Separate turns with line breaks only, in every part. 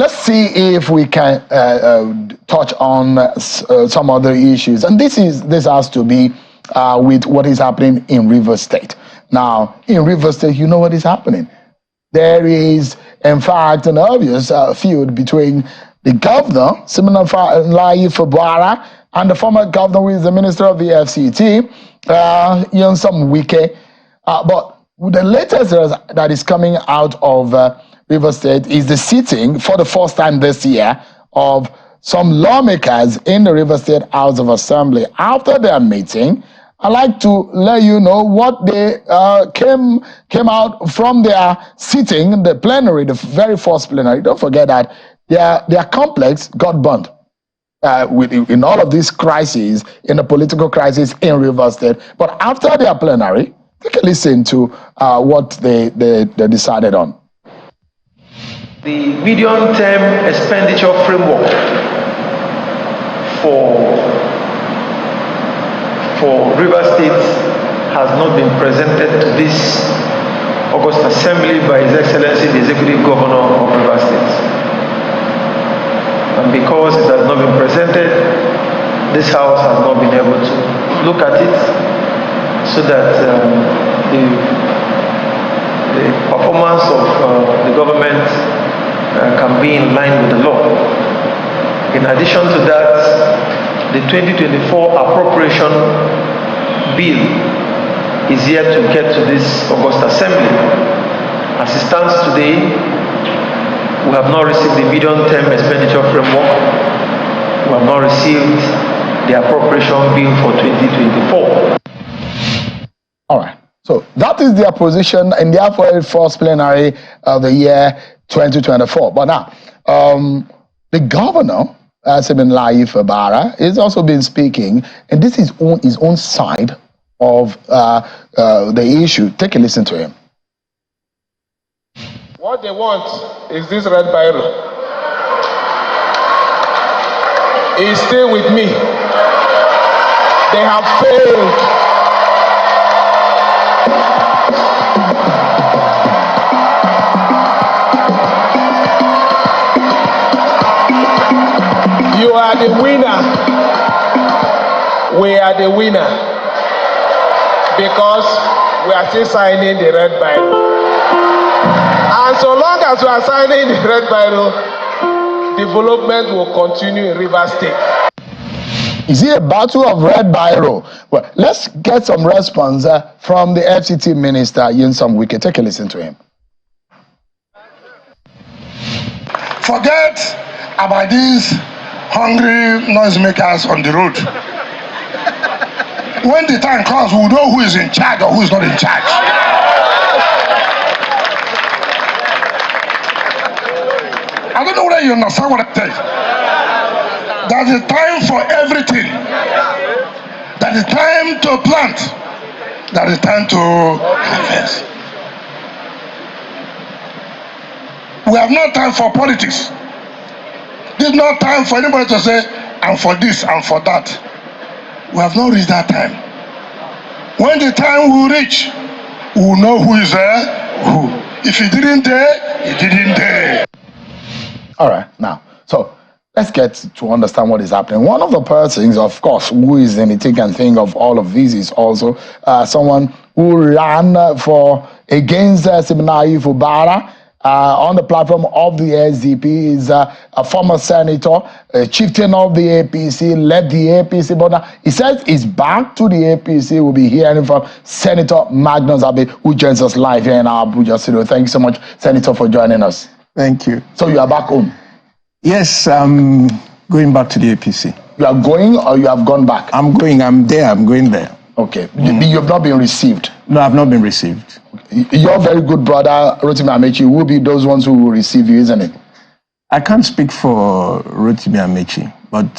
let's see if we can touch on some other issues. And this has to be with what is happening in Rivers State. Now, in Rivers State, you know what is happening. There is, in fact, an obvious feud between the governor, Simonalayi Fubara, and the former governor, who is the minister of the FCT, Nyesom Wike. But the latest that is coming out of Rivers State is the sitting for the first time this year of some lawmakers in the Rivers State House of Assembly. After their meeting, I'd like to let you know what they came out from their sitting, the plenary, the very first plenary. Don't forget that their complex got burned in all of these crises, in the political crisis in Rivers State. But after their plenary, take a listen to what they decided on.
The medium-term expenditure framework for Rivers State has not been presented to this August Assembly by His Excellency the Executive Governor of Rivers State. And because it has not been presented, this House has not been able to look at it so that the performance of the government can be in line with the law. In addition to that, the 2024 appropriation bill is yet to get to this August Assembly. As it stands today, we have not received the medium-term expenditure framework. We have not received the appropriation bill for 2024.
All right. So that is their position in their very first plenary of the year 2024. But now, the governor, Simonalayi Fubara, has also been speaking, and this is on his own side of the issue. Take a listen to him.
What they want is this red biro. He's still with me. They have failed. You are the winner. We are the winner. Because we are still signing the red biro. And so long as we are signing the red biro, development will continue in Rivers State.
Is it a battle of red biro? Well, let's get some response from the FCT minister, Nyesom Wike. Take a listen to him.
Forget about these hungry noisemakers on the road. When the time comes, we'll know who is in charge or who is not in charge. I don't know whether you understand what I say. There's a time for everything. There's a time to plant. There's a time to harvest. We have no time for politics. There's no time for anybody to say, I'm for this, I'm for that. We have not reached that time. When the time will reach, we will know who is there, who. If he didn't dare, he didn't dare.
All right, now, so let's get to understand what is happening. One of the persons, of course, who is in the thick and thing of all of this is also someone who ran against Simonalayi Fubara on the platform of the SDP. Is a former senator, a chieftain of the APC, led the APC, but now he says he's back to the APC. We'll be hearing from Senator Magnus, who joins us live here in our Abuja studio. Thank you so much, Senator, for joining us.
Thank you.
So you are back home?
Yes, I'm going back to the APC.
You are going or you have gone back?
I'm going, I'm going there.
Okay. You have not been received?
No, I've not been received.
Your very good brother, Rotimi Amechi, will be those ones who will receive you, isn't it?
I can't speak for Rotimi Amechi, but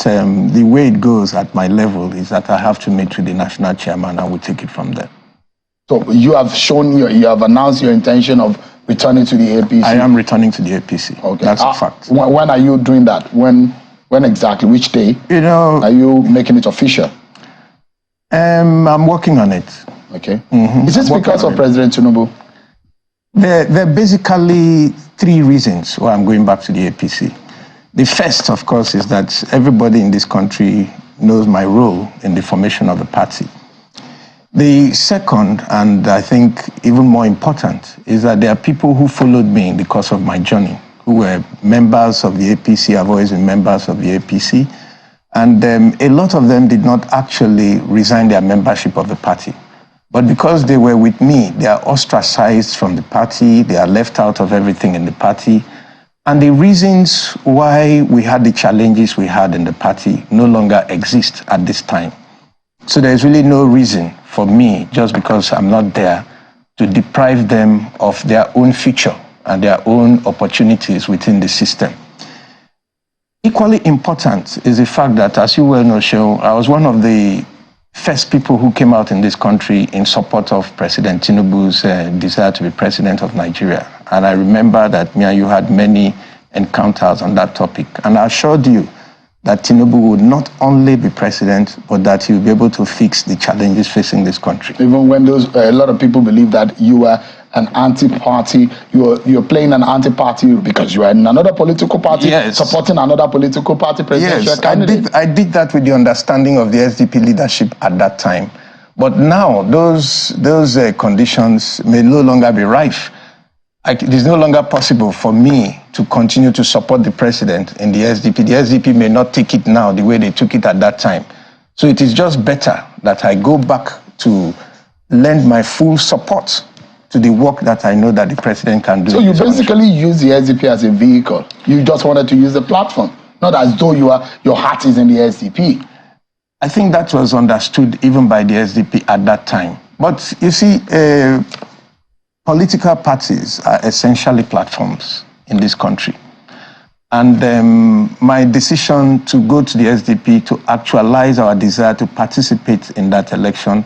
the way it goes at my level is that I have to meet with the national chairman and we'll take it from there. So you have you have announced your intention of returning to the APC? I am returning to the APC. Okay. That's a fact.
When are you doing that? When exactly? Which day? Are you making it official?
I'm working on it.
Okay. Is this because of President Tinubu?
There are basically three reasons why I'm going back to the APC. The first, of course, is that everybody in this country knows my role in the formation of the party. The second, and I think even more important, is that there are people who followed me in the course of my journey, who were members of the APC. I've always been members of the APC. And a lot of them did not actually resign their membership of the party. But because they were with me, they are ostracized from the party, they are left out of everything in the party. And the reasons why we had the challenges we had in the party no longer exist at this time. So there's really no reason for me, just because I'm not there, to deprive them of their own future and their own opportunities within the system. Equally important is the fact that, as you well know, Shehu, I was one of the first people who came out in this country in support of President Tinubu's desire to be president of Nigeria. And I remember that me and you had many encounters on that topic. And I assured you that Tinubu would not only be president, but that he will be able to fix the challenges facing this country.
Even when a lot of people believe that you were an anti-party, you're playing an anti-party because you are in another political party,
yes,
supporting another political party presidential candidate.
I did that with the understanding of the SDP leadership at that time. But now those conditions may no longer be rife. It is no longer possible for me to continue to support the president in the SDP. The SDP may not take it now the way they took it at that time. So it is just better that I go back to lend my full support to the work that I know that the president can do.
So you basically use the SDP as a vehicle. You just wanted to use the platform, not as though your heart is in the SDP.
I think that was understood even by the SDP at that time. But you see, political parties are essentially platforms in this country. And my decision to go to the SDP to actualize our desire to participate in that election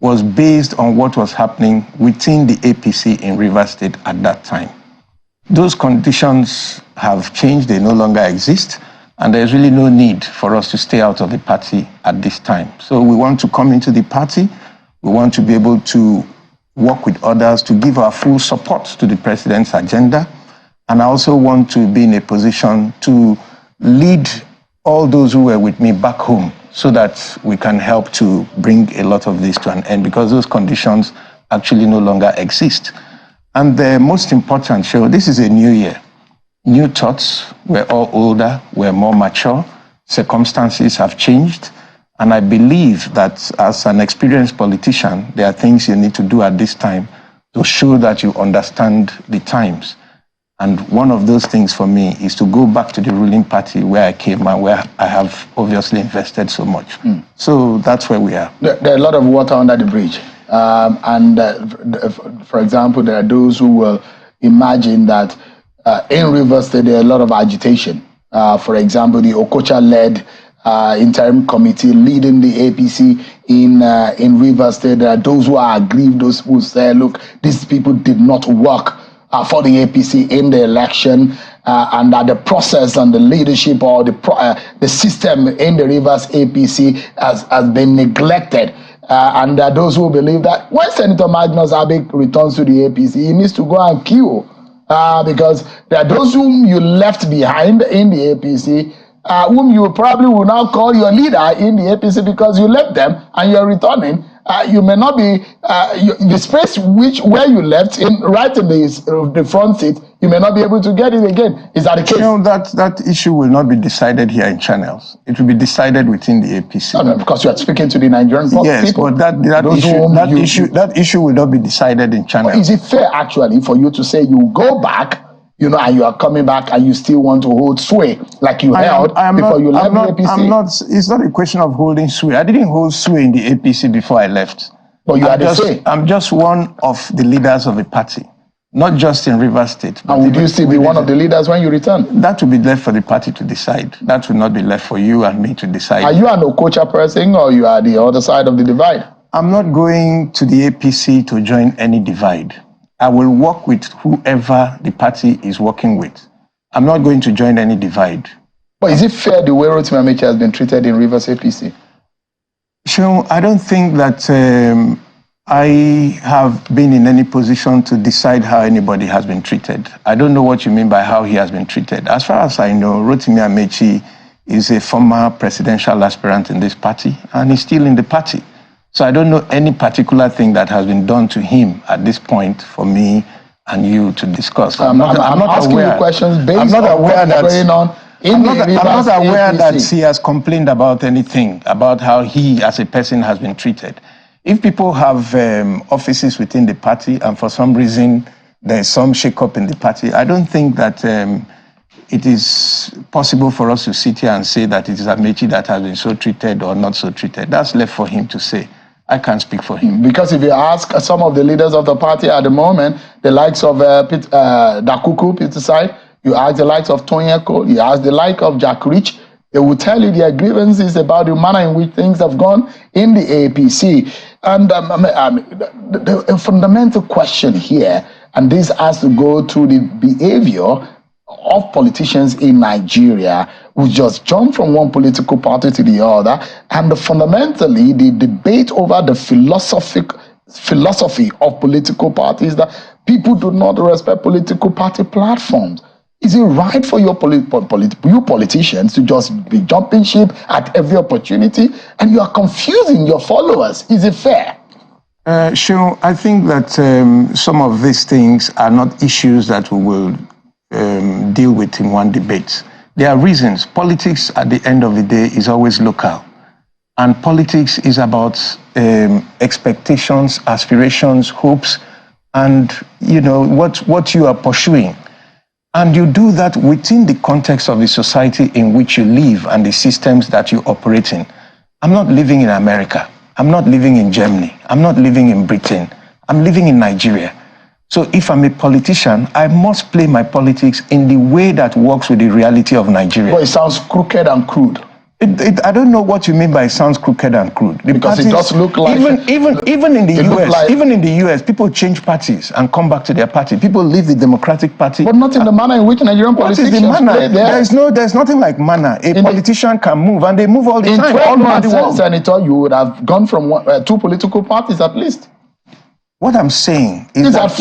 was based on what was happening within the APC in Rivers State at that time. Those conditions have changed, they no longer exist, and there's really no need for us to stay out of the party at this time. So we want to come into the party, we want to be able to work with others to give our full support to the president's agenda, and I also want to be in a position to lead all those who were with me back home so that we can help to bring a lot of this to an end, because those conditions actually no longer exist. And the most important, Shehu, this is a new year. New thoughts, we're all older, we're more mature, circumstances have changed, and I believe that as an experienced politician, there are things you need to do at this time to show that you understand the times. And one of those things for me is to go back to the ruling party where I came and where I have obviously invested so much. So that's where we are.
There are a lot of water under the bridge. For example, there are those who will imagine that in Rivers State, there are a lot of agitation. For example, the Okocha-led interim committee leading the APC in Rivers State. There are those who are aggrieved, those who say, look, these people did not work for the APC in the election, and that the process and the leadership or the system in the Rivers APC has been neglected. And there are those who believe that when Senator Magnus returns to the APC, he needs to go and queue, because there are those whom you left behind in the APC, whom you probably will now call your leader in the APC because you left them and you're returning. You may not be the space where you left right in the front seat. You may not be able to get it again. Is that the case?
You know, that issue will not be decided here in Channels. It will be decided within the APC.
No, because you are speaking to the Nigerian people.
Yes, but that issue will not be decided in Channels.
Is it fair actually for you to say you go back, and you are coming back and you still want to hold sway like you held before you left the APC?
It's not a question of holding sway. I didn't hold sway in the APC before I left.
But you are the same.
I'm just one of the leaders of the party, not just in Rivers State.
And would you still be one of the leaders when you return?
That will be left for the party to decide. That will not be left for you and me to decide.
Are you an Okocha person or you are the other side of the divide?
I'm not going to the APC to join any divide. I will work with whoever the party is working with. I'm not going to join any divide.
But is it fair the way Rotimi Amechi has been treated in Rivers APC?
Sure, I don't think that I have been in any position to decide how anybody has been treated. I don't know what you mean by how he has been treated. As far as I know, Rotimi Amechi is a former presidential aspirant in this party, and he's still in the party. So I don't know any particular thing that has been done to him at this point for me and you to discuss.
I'm not asking
aware.
you questions based
I'm not
on
aware
what's going on.
I'm not aware that he has complained about anything, about how he as a person has been treated. If people have offices within the party and for some reason there's some shake-up in the party, I don't think that it is possible for us to sit here and say that it is Amechi that has been so treated or not so treated. That's left for him to say. I can't speak for him.
Because if you ask some of the leaders of the party at the moment, the likes of Dakuku, Peter Side, you ask the likes of Tonyeko, you ask the like of Jack Rich, they will tell you their grievances about the manner in which things have gone in the APC. And the fundamental question here, and this has to go to the behavior of politicians in Nigeria, who just jump from one political party to the other, and fundamentally the debate over the philosophy of political parties, that people do not respect political party platforms. Is it right for you politicians to just be jumping ship at every opportunity, and you are confusing your followers? Is it fair?
Sure. I think that some of these things are not issues that we will deal with in one debate. There are reasons. Politics, at the end of the day, is always local. And politics is about expectations, aspirations, hopes, and what you are pursuing. And you do that within the context of the society in which you live and the systems that you operate in. I'm not living in America. I'm not living in Germany. I'm not living in Britain. I'm living in Nigeria. So if I'm a politician, I must play my politics in the way that works with the reality of Nigeria.
Well, it sounds crooked and crude.
I don't know what you mean by sounds crooked and crude.
Because it does look like
even in the US, people change parties and come back to their party. People leave the Democratic Party,
but not in the manner in which Nigerian politicians play there.
There's nothing like manner. A politician can move, and they move all the time.
In 12 months, Senator, you would have gone from two political parties at least.
What I'm saying is
that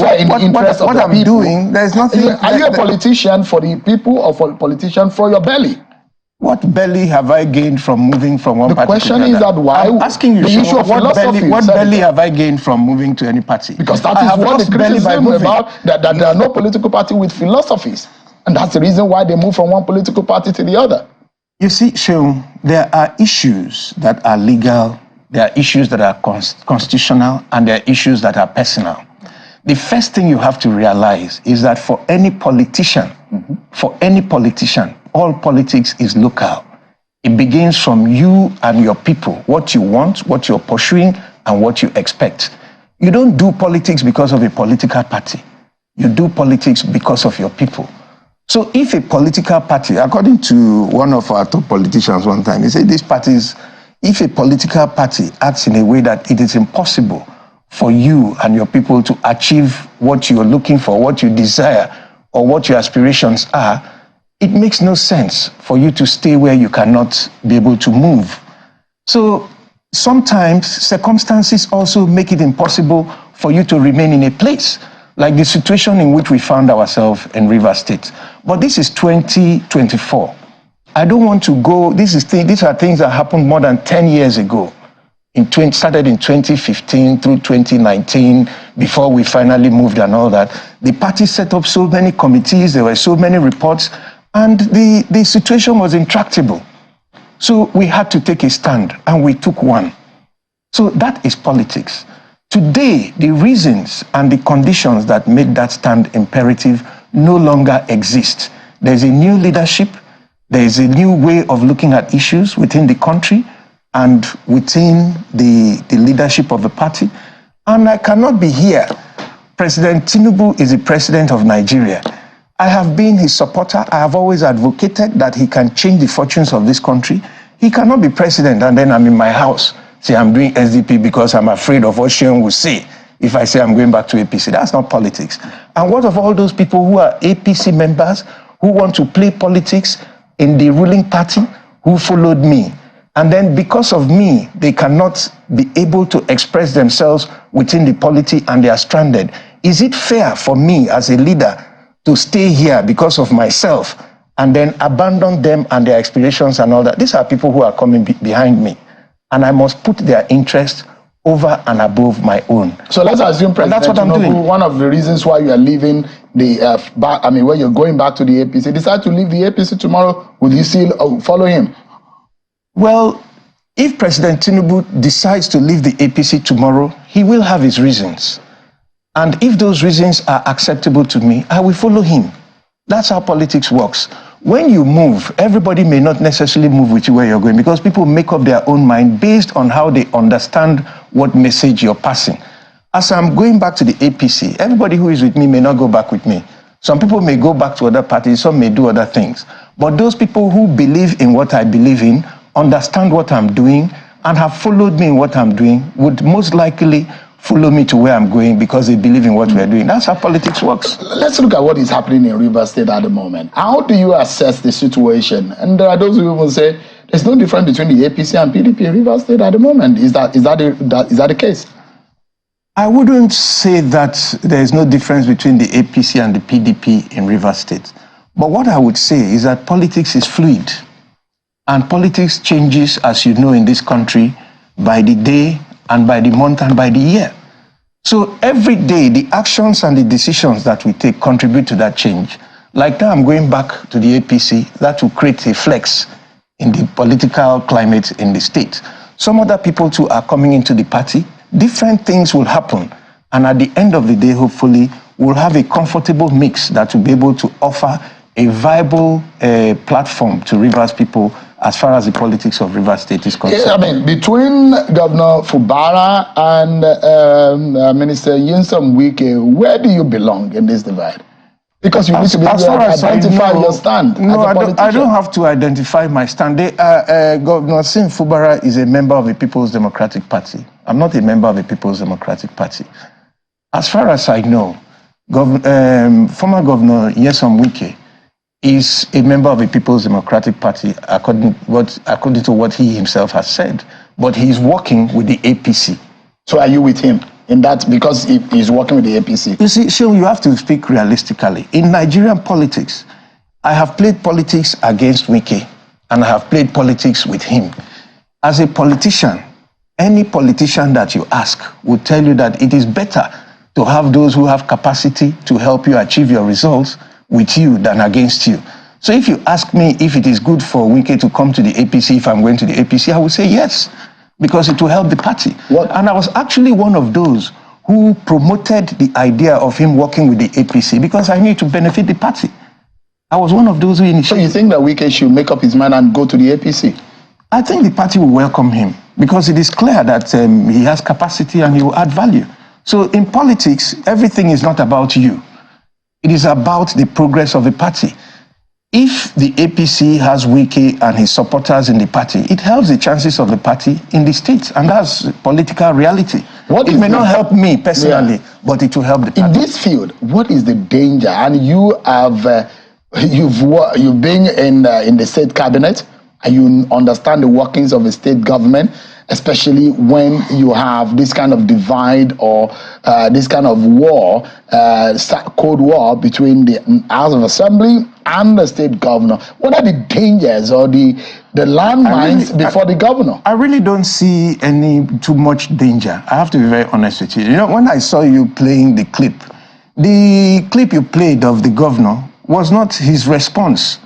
what
I'm doing, there's nothing.
Are you a politician for the people or for a politician for your belly?
What belly have I gained from moving from one party to the other?
The question is that why?
I'm asking you,
the issue of
what belly have I gained from moving to any party?
Because that is what the criticism about, that there are no political party with philosophies. And that's the reason why they move from one political party to the other.
You see, Sheung, there are issues that are legal, there are issues that are constitutional, and there are issues that are personal. The first thing you have to realize is that for any politician, all politics is local. It begins from you and your people, what you want, what you're pursuing, and what you expect. You don't do politics because of a political party. You do politics because of your people. So if a political party, according to one of our top politicians one time, he said if a political party acts in a way that it is impossible for you and your people to achieve what you're looking for, what you desire, or what your aspirations are, it makes no sense for you to stay where you cannot be able to move. So sometimes circumstances also make it impossible for you to remain in a place, like the situation in which we found ourselves in Rivers State. But this is 2024. I don't want to go, these are things that happened more than 10 years ago. Started in 2015 through 2019, before we finally moved and all that. The party set up so many committees, there were so many reports, and the situation was intractable. So we had to take a stand, and we took one. So that is politics. Today, the reasons and the conditions that made that stand imperative no longer exist. There's a new leadership, there's a new way of looking at issues within the country and within the leadership of the party. And I cannot be here. President Tinubu is the president of Nigeria. I have been his supporter. I have always advocated that he can change the fortunes of this country. He cannot be president and then I'm in my house, say I'm doing SDP because I'm afraid of what Sheung will say if I say I'm going back to APC. That's not politics. And what of all those people who are APC members who want to play politics in the ruling party, who followed me? And then because of me, they cannot be able to express themselves within the polity and they are stranded. Is it fair for me as a leader to stay here because of myself and then abandon them and their aspirations and all that? These are people who are coming behind me, and I must put their interest over and above my own.
So let's assume President Tinubu, one of the reasons why you are leaving the when you're going back to the APC, decide to leave the APC tomorrow, will you still follow him?
Well, if President Tinubu decides to leave the APC tomorrow, he will have his reasons. And if those reasons are acceptable to me, I will follow him. That's how politics works. When you move, everybody may not necessarily move with you where you're going, because people make up their own mind based on how they understand what message you're passing. As I'm going back to the APC, everybody who is with me may not go back with me. Some people may go back to other parties, some may do other things. But those people who believe in what I believe in, understand what I'm doing, and have followed me in what I'm doing, would most likely follow me to where I'm going because they believe in what we're doing. That's how politics works.
Let's look at what is happening in Rivers State at the moment. How do you assess the situation? And there are those who will say there's no difference between the APC and PDP in Rivers State at the moment. Is that the case?
I wouldn't say that there is no difference between the APC and the PDP in Rivers State. But what I would say is that politics is fluid. And politics changes, as you know, in this country by the day and by the month and by the year. So every day, the actions and the decisions that we take contribute to that change. Like now, I'm going back to the APC. That will create a flex in the political climate in the state. Some other people too are coming into the party. Different things will happen. And at the end of the day, hopefully, we'll have a comfortable mix that will be able to offer a viable platform to Rivers people as far as the politics of Rivers State is concerned.
I mean, between Governor Fubara and Minister Nyesom Wike, where do you belong in this divide? Because you need to be able to identify your stand.
No, I don't have to identify my stand. Governor Sim Fubara is a member of the People's Democratic Party. I'm not a member of the People's Democratic Party. As far as I know, former Governor Nyesom Wike is a member of the People's Democratic Party, according to what he himself has said. But he is working with the APC.
So are you with him in that, because he's working with the APC?
You see, Sean, you have to speak realistically. In Nigerian politics, I have played politics against Wike, and I have played politics with him. As a politician, any politician that you ask will tell you that it is better to have those who have capacity to help you achieve your results with you than against you. So if you ask me if it is good for Wike to come to the APC, if I'm going to the APC, I would say yes, because it will help the party.
What?
And I was actually one of those who promoted the idea of him working with the APC because I knew it to benefit the party. I was one of those who initiated.
So you think that Wike should make up his mind and go to the APC?
I think the party will welcome him because it is clear that he has capacity and he will add value. So in politics, everything is not about you. It is about the progress of the party. If the APC has Wike and his supporters in the party, it helps the chances of the party in the state, and that's political reality. It may not help me personally, but it will help the party.
In this field, what is the danger? And you have you've been in the state cabinet, and you understand the workings of a state government, especially when you have this kind of divide or this kind of war, cold war between the House of Assembly and the state governor. What are the dangers or the landmines before the governor?
I really don't see any too much danger. I have to be very honest with you. You know, when I saw you playing the clip you played of the governor was not his response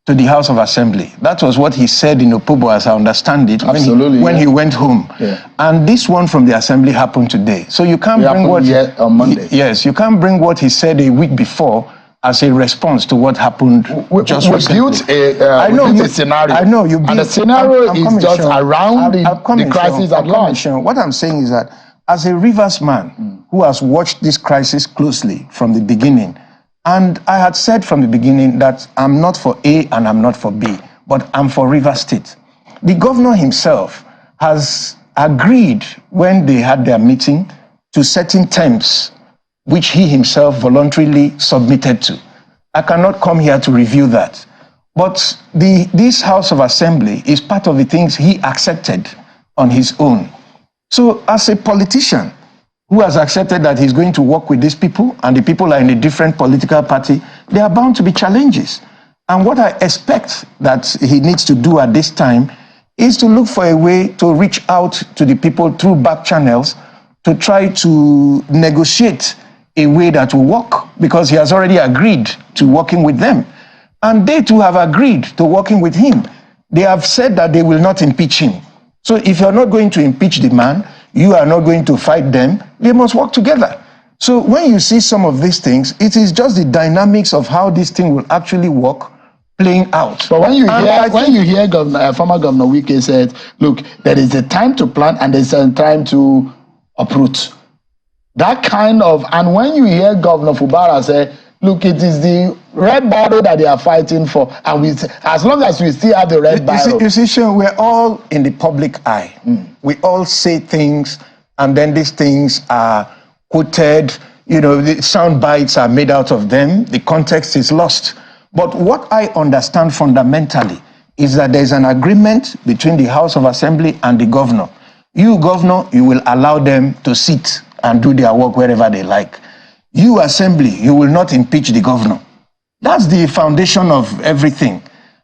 to the House of Assembly. That was what he said in Opobo, as I understand it, when he went home.
Yeah.
And this one from the Assembly happened today. So you can't bring what
on Monday.
Yes, you can't bring what he said a week before as a response to what happened just recently.
Built a scenario.
I know you built,
and the scenario is just around the crisis at large.
What I'm saying is that as a Rivers man who has watched this crisis closely from the beginning, and I had said from the beginning that I'm not for A and I'm not for B, but I'm for Rivers State. The governor himself has agreed when they had their meeting to certain terms which he himself voluntarily submitted to. I cannot come here to review that. But this House of Assembly is part of the things he accepted on his own. So as a politician who has accepted that he's going to work with these people, and the people are in a different political party, there are bound to be challenges. And what I expect that he needs to do at this time is to look for a way to reach out to the people through back channels to try to negotiate a way that will work, because he has already agreed to working with them. And they too have agreed to working with him. They have said that they will not impeach him. So if you're not going to impeach the man, you are not going to fight them, they must work together. So when you see some of these things, it is just the dynamics of how this thing will actually work playing out.
But when you hear former Governor Wike said, look, there is a time to plant and there's a time to uproot. That kind of, and when you hear Governor Fubara say, look, it is the red barrel that they are fighting for, and as long as we still have the red barrel.
You see, Sean, we're all in the public eye. We all say things, and then these things are quoted, the sound bites are made out of them, the context is lost. But what I understand fundamentally is that there's an agreement between the House of Assembly and the governor. You, governor, you will allow them to sit and do their work wherever they like. You, assembly, you will not impeach the governor. That's the foundation of everything.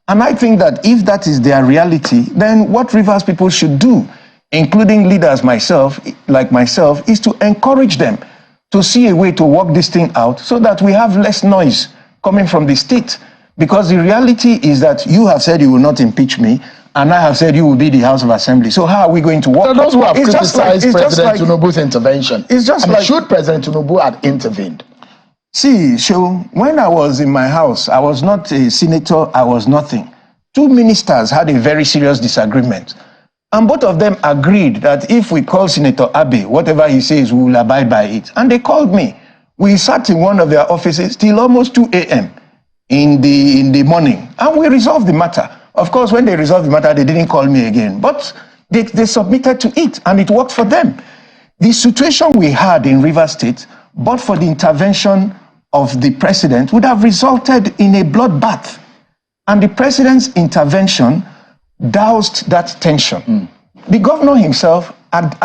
And I think that if that is their reality, then what Rivers people should do, including leaders like myself, is to encourage them to see a way to work this thing out so that we have less noise coming from the state. Because the reality is that you have said you will not impeach me, and I have said you will be the House of Assembly. So how are we going to work?
So those who have criticized President Tinubu's intervention, should President Tinubu have intervened?
See, when I was in my house, I was not a senator, I was nothing. Two ministers had a very serious disagreement. And both of them agreed that if we call Senator Abe, whatever he says, we will abide by it. And they called me. We sat in one of their offices till almost 2 a.m. in the morning, and we resolved the matter. Of course, when they resolved the matter, they didn't call me again, but they submitted to it, and it worked for them. The situation we had in Rivers State, but for the intervention of the president, would have resulted in a bloodbath. And the president's intervention doused that tension. The governor himself had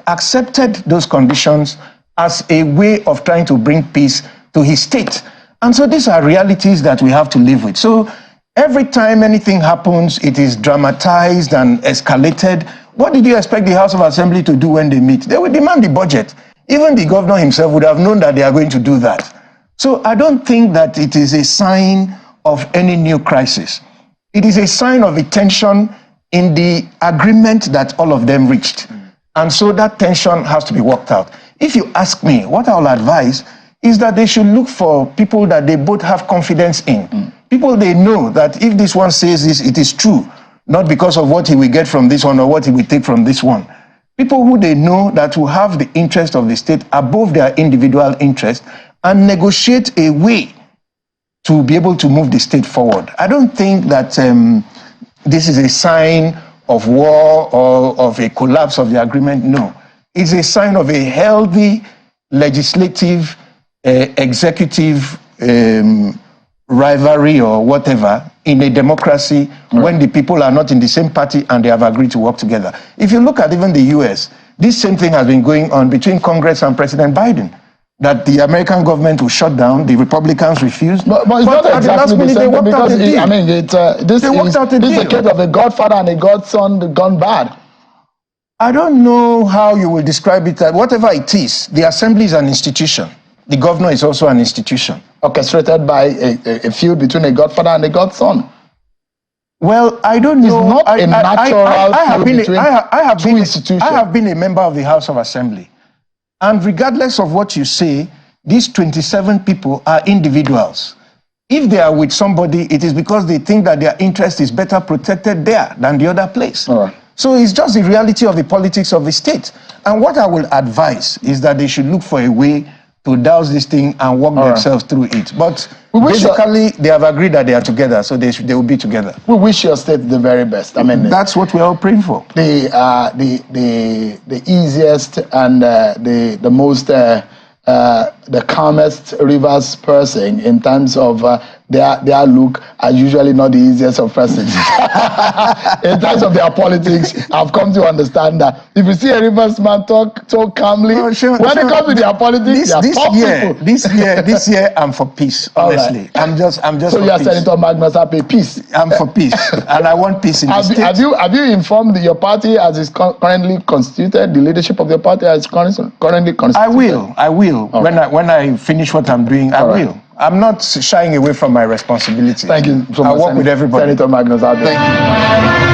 accepted those conditions as a way of trying to bring peace to his state. And so these are realities that we have to live with. So every time anything happens, it is dramatized and escalated. What did you expect the House of Assembly to do when they meet? They will demand the budget. Even the governor himself would have known that they are going to do that. So I don't think that it is a sign of any new crisis. It is a sign of a tension in the agreement that all of them reached. And so that tension has to be worked out. If you ask me, what I will advise is that they should look for people that they both have confidence in. People they know that if this one says this, it is true, not because of what he will get from this one or what he will take from this one. People who they know that will have the interest of the state above their individual interest and negotiate a way to be able to move the state forward. I don't think that this is a sign of war or of a collapse of the agreement. No, it's a sign of a healthy legislative, executive rivalry or whatever in a democracy when the people are not in the same party and they have agreed to work together. If you look at even the US, this same thing has been going on between Congress and President Biden, that the American government will shut down, the Republicans refused.
But it's not exactly the same thing, because this is a case of a godfather and a godson gone bad.
I don't know how you will describe it. Whatever it is, the assembly is an institution. The governor is also an institution.
Orchestrated by a feud between a godfather and a godson.
Well, I don't know.
It's not a natural feud between two institutions.
I have been a member of the House of Assembly. And regardless of what you say, these 27 people are individuals. If they are with somebody, it is because they think that their interest is better protected there than the other place.
All right.
So it's just the reality of the politics of the state. And what I will advise is that they should look for a way to douse this thing and work themselves through it. But basically, they have agreed that they are together, so they will be together.
We wish your state the very best. I mean,
that's what we're all praying for.
The easiest and the most the calmest Rivers person in terms of their look are usually not the easiest of persons. In terms of their politics, I've come to understand that if you see a Rivers man talk so calmly, when it comes to their politics,
this year, I'm for peace. Honestly, right. I'm just.
So you are Senator Magnus Happy peace.
I'm for peace, and I want peace in the state.
Have you informed your party as is currently constituted? The leadership of your party as currently constituted.
I will. Okay. When I finish what I'm doing, I will. I'm not shying away from my responsibility.
Thank you so much.
I work with everybody.
Senator Magnus, thank you.